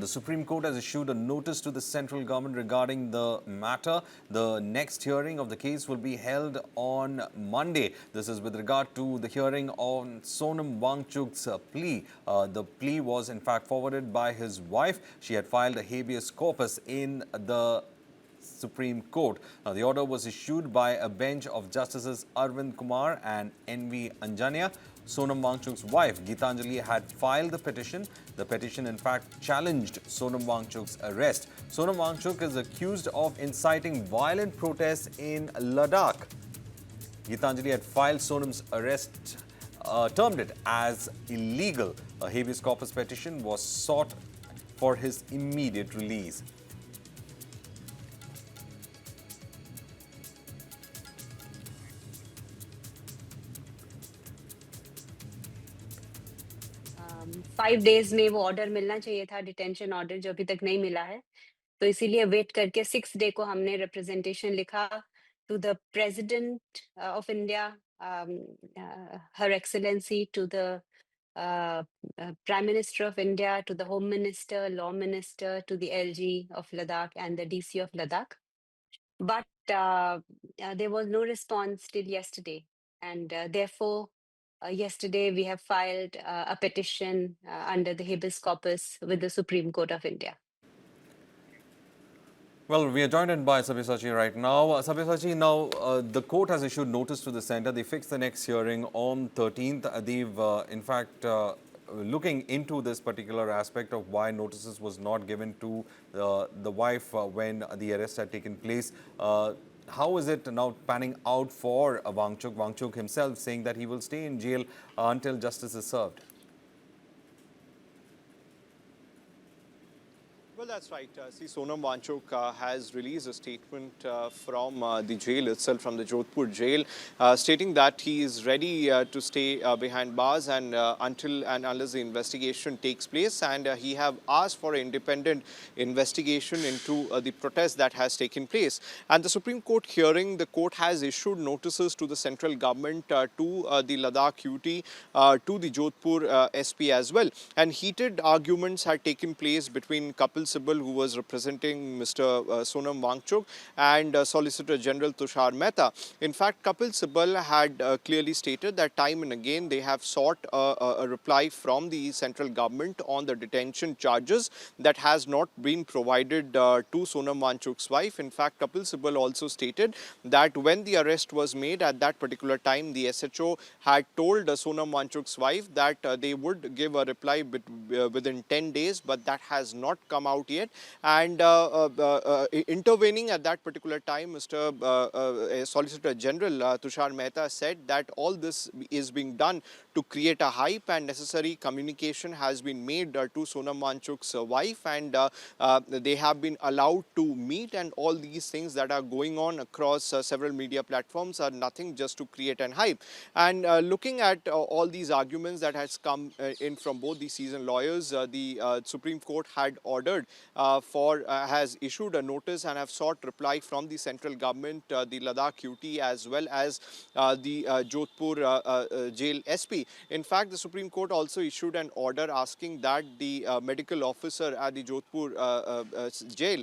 Supreme Court has issued a notice to the central government regarding the matter. The next hearing of the case will be held on Monday. This is with regard to the hearing on Sonam Wangchuk's plea. The plea was in fact forwarded by his wife. She had filed a habeas corpus in the Supreme Court. Now, the order was issued by a bench of Justices Arvind Kumar and N.V. Anjanya. Sonam Wangchuk's wife, Geetanjali, had filed the petition. The petition, in fact, challenged Sonam Wangchuk's arrest. Sonam Wangchuk is accused of inciting violent protests in Ladakh. Geetanjali had filed Sonam's arrest, termed it as illegal. A habeas corpus petition was sought for his immediate release. Five days में वो order मिलना चाहिए था, detention order, जो अभी तक नहीं मिला है। तो इसीलिए वेट करके 6 डे को हमने रिप्रेजेंटेशन लिखा to the president of India, her excellency, to the prime minister of India, to the home minister, law minister, to the LG of Ladakh and the DC of Ladakh. But there was no response till yesterday, and therefore yesterday we have filed a petition under the habeas corpus with the Supreme Court of India. Well, we are joined in by Sabyasachi right now. Sabyasachi, now the court has issued notice to the centre. They fixed the next hearing on 13th. They've, in fact, looking into this particular aspect of why notices was not given to the wife when the arrest had taken place. How is it now panning out for Wangchuk? Wangchuk himself saying that he will stay in jail until justice is served. Well, that's right. See, Sonam Wangchuk has released a statement from the jail itself, from the Jodhpur jail, stating that he is ready to stay behind bars and until and unless the investigation takes place. And he have asked for an independent investigation into the protest that has taken place. And the Supreme Court hearing, the court has issued notices to the central government, to the Ladakh UT, to the Jodhpur SP as well. And heated arguments had taken place between Kapil Sibal, who was representing Mr. Sonam Wangchuk, and Solicitor General Tushar Mehta. In fact, Kapil Sibal had clearly stated that time and again they have sought a reply from the central government on the detention charges that has not been provided to Sonam Wangchuk's wife. In fact, Kapil Sibal also stated that when the arrest was made at that particular time, the SHO had told Sonam Wangchuk's wife that they would give a reply within 10 days, but that has not come out yet. And intervening at that particular time, Mr. Solicitor General Tushar Mehta said that all this is being done to create a hype, and necessary communication has been made to Sonam Wangchuk's wife, and they have been allowed to meet, and all these things that are going on across several media platforms are nothing just to create an hype. And looking at all these arguments that has come in from both the seasoned lawyers, the Supreme Court had ordered has issued a notice and have sought reply from the central government, the Ladakh UT, as well as the Jodhpur jail SP. In fact, the Supreme Court also issued an order asking that the medical officer at the Jodhpur jail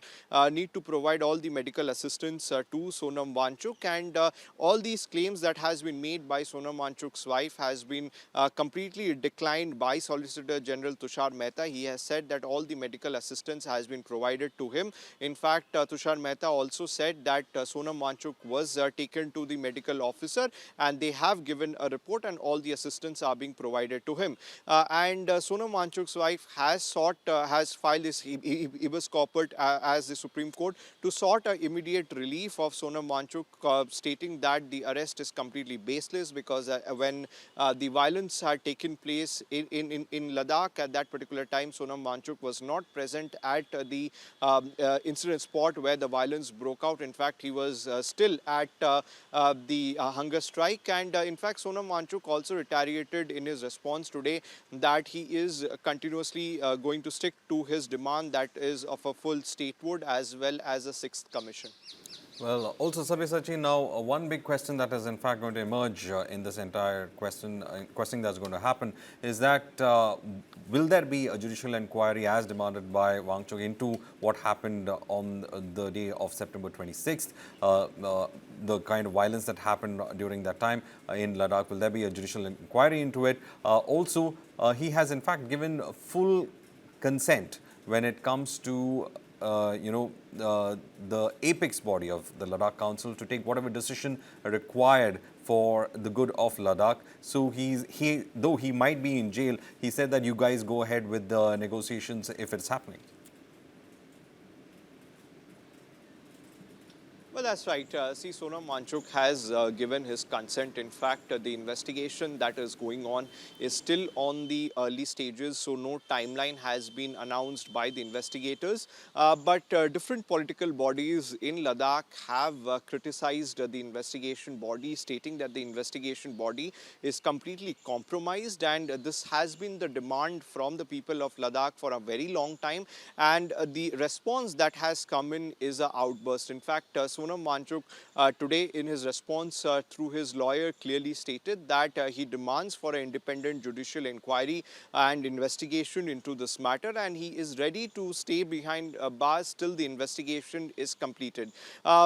need to provide all the medical assistance to Sonam Wangchuk, and all these claims that has been made by Sonam Wangchuk's wife has been completely declined by Solicitor General Tushar Mehta. He has said that all the medical assistance has been provided to him. In fact, Tushar Mehta also said that Sonam Wangchuk was taken to the medical officer and they have given a report and all the assistance are being provided to him. And Sonam Wangchuk's wife has filed this habeas corpus as the Supreme Court to sought immediate relief of Sonam Wangchuk, stating that the arrest is completely baseless because when the violence had taken place in Ladakh at that particular time, Sonam Wangchuk was not present at the incident spot where the violence broke out. In fact, he was still at the hunger strike, and in fact Sonam Wangchuk also retaliated in his response today that he is continuously going to stick to his demand, that is of a full statehood as well as a 6th commission. Well, also, Sabyasachi, now one big question that is in fact going to emerge in this entire question that's going to happen is that will there be a judicial inquiry as demanded by Wangchuk into what happened on the day of September 26th, the kind of violence that happened during that time in Ladakh? Will there be a judicial inquiry into it? Also, he has in fact given full consent when it comes to the apex body of the Ladakh Council to take whatever decision required for the good of Ladakh. So though he might be in jail, he said that you guys go ahead with the negotiations if it's happening. Well, that's right. See, Sonam Wangchuk has given his consent. In fact, the investigation that is going on is still on the early stages, so no timeline has been announced by the investigators. But different political bodies in Ladakh have criticized the investigation body, stating that the investigation body is completely compromised, and this has been the demand from the people of Ladakh for a very long time. And the response that has come in is an outburst. In fact, Sonam Wangchuk today in his response through his lawyer clearly stated that he demands for an independent judicial inquiry and investigation into this matter, and he is ready to stay behind bars till the investigation is completed.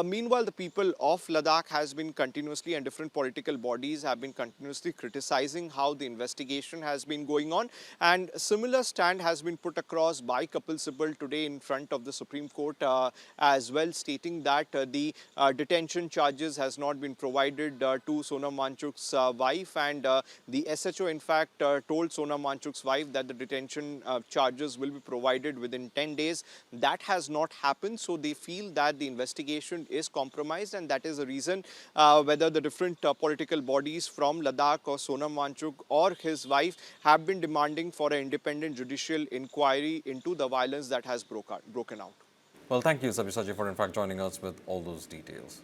Meanwhile, the people of Ladakh has been continuously, and different political bodies have been continuously criticizing how the investigation has been going on, and similar stand has been put across by Kapil Sibal today in front of the Supreme Court as well, stating that the detention charges has not been provided to Sonam Wangchuk's wife, and the SHO in fact told Sonam Wangchuk's wife that the detention charges will be provided within 10 days. That has not happened, so they feel that the investigation is compromised, and that is the reason whether the different political bodies from Ladakh or Sonam Wangchuk or his wife have been demanding for an independent judicial inquiry into the violence that has broken out. Well, thank you, Sabyasachi, for in fact joining us with all those details.